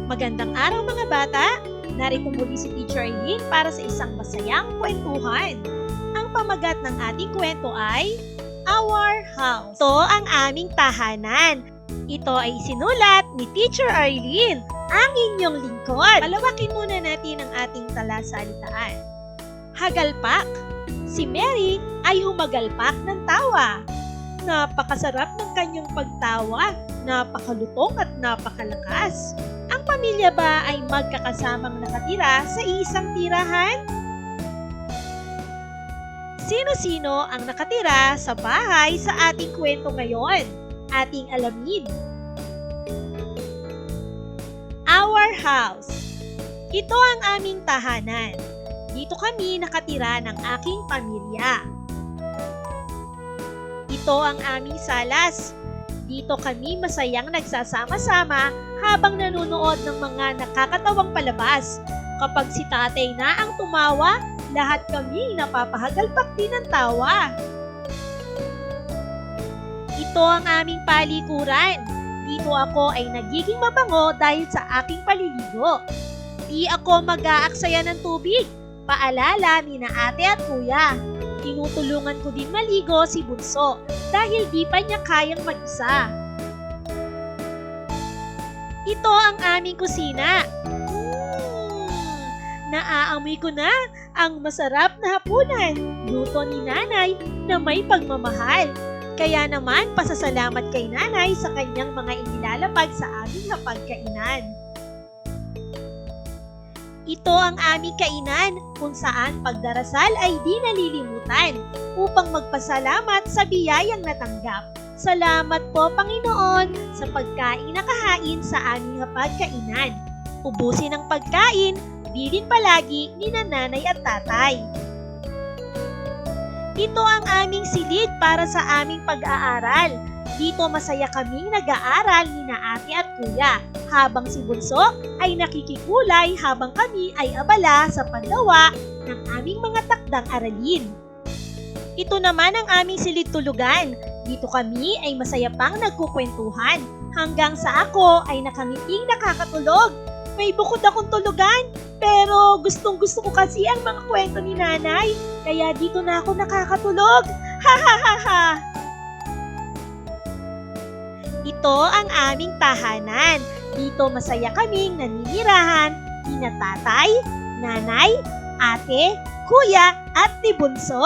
Magandang araw mga bata! Narito muli si Teacher Eileen para sa isang masayang kwentuhan. Ang pamagat ng ating kwento ay Our House. Ito ang aming tahanan. Ito ay sinulat ni Teacher Eileen, ang inyong lingkod. Palawakin muna natin ang ating talasalitaan. Hagalpak. Si Mary ay humagalpak ng tawa. Napakasarap ng kanyang pagtawa, napakalutong at napakalakas. Ang pamilya ba ay magkakasamang nakatira sa isang tirahan? Sino-sino ang nakatira sa bahay sa ating kwento ngayon? Ating alamin. Our house. Ito ang aming tahanan. Dito kami nakatira ng aking pamilya. Ito ang aming salas. Dito kami masayang nagsasama-sama habang nanonood ng mga nakakatawang palabas. Kapag si tatay na ang tumawa, lahat kami napapahagalpak din ng tawa. Ito ang aming palikuran. Dito ako ay nagiging mabango dahil sa aking paliligo. Di ako mag-aaksaya ng tubig. Paalala ni na ate at kuya. Tinutulungan ko din maligo si Bunso dahil di pa niya kayang mag-isa. Ito ang aming kusina. Naaamoy ko na ang masarap na hapunan. Luto ni nanay na may pagmamahal. Kaya naman pasasalamat kay nanay sa kanyang mga inilalapag sa aming hapagkainan. Ito ang aming kainan kung saan pagdarasal ay di nalilimutan upang magpasalamat sa biyayang natanggap. Salamat po Panginoon sa pagkain na kahain sa aming hapagkainan. Ubusin ang pagkain, di rin palagi ni nanay at tatay. Ito ang aming silid para sa aming pag-aaral. Dito masaya kaming nag-aaral ni na ate at kuya, habang si Bunso ay nakikikulay habang kami ay abala sa paggawa ng aming mga takdang aralin. Ito naman ang aming silid tulugan. Dito kami ay masaya pang nagkukwentuhan hanggang sa ako ay nakangiting nakakatulog. May bukod akong tulugan pero gustong-gusto ko kasi ang mga kwento ni nanay kaya dito na ako nakakatulog. Ha ha ha ha! Ito ang aming tahanan. Dito masaya kaming naninirahan ni na tatay, nanay, ate, kuya at ni Bunso.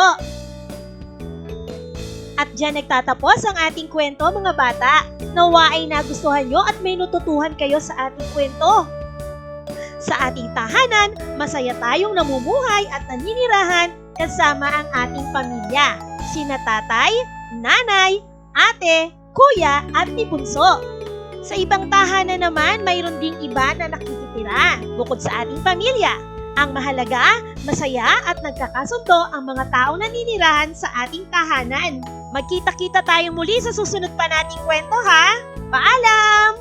At dyan nagtatapos ang ating kwento mga bata. Nawa ay nagustuhan nyo at may natutuhan kayo sa ating kwento. Sa ating tahanan, masaya tayong namumuhay at naninirahan kasama ang ating pamilya. Sina tatay, nanay, ate, kuya at ni Bunso. Sa ibang tahanan naman, mayroon ding iba na nakikitira bukod sa ating pamilya. Ang mahalaga, masaya at nagkakasundo ang mga taong naninirahan sa ating tahanan. Magkita-kita tayo muli sa susunod pa nating kwento ha! Paalam!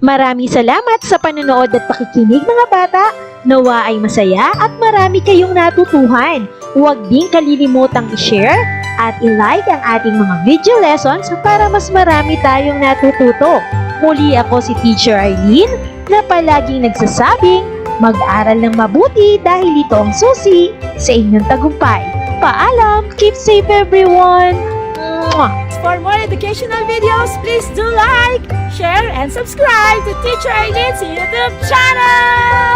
Maraming salamat sa panonood at pakikinig mga bata. Nawa ay masaya at marami kayong natutuhan. Huwag ding kalilimutang i-share at i-like ang ating mga video lessons para mas marami tayong natututo. Muli ako si Teacher Eileen na palaging nagsasabing mag-aral ng mabuti dahil ito ang susi sa inyong tagumpay. Paalam! Keep safe everyone! Mwah! For more educational videos, please do like, share, and subscribe to Teacher Eileen's YouTube channel!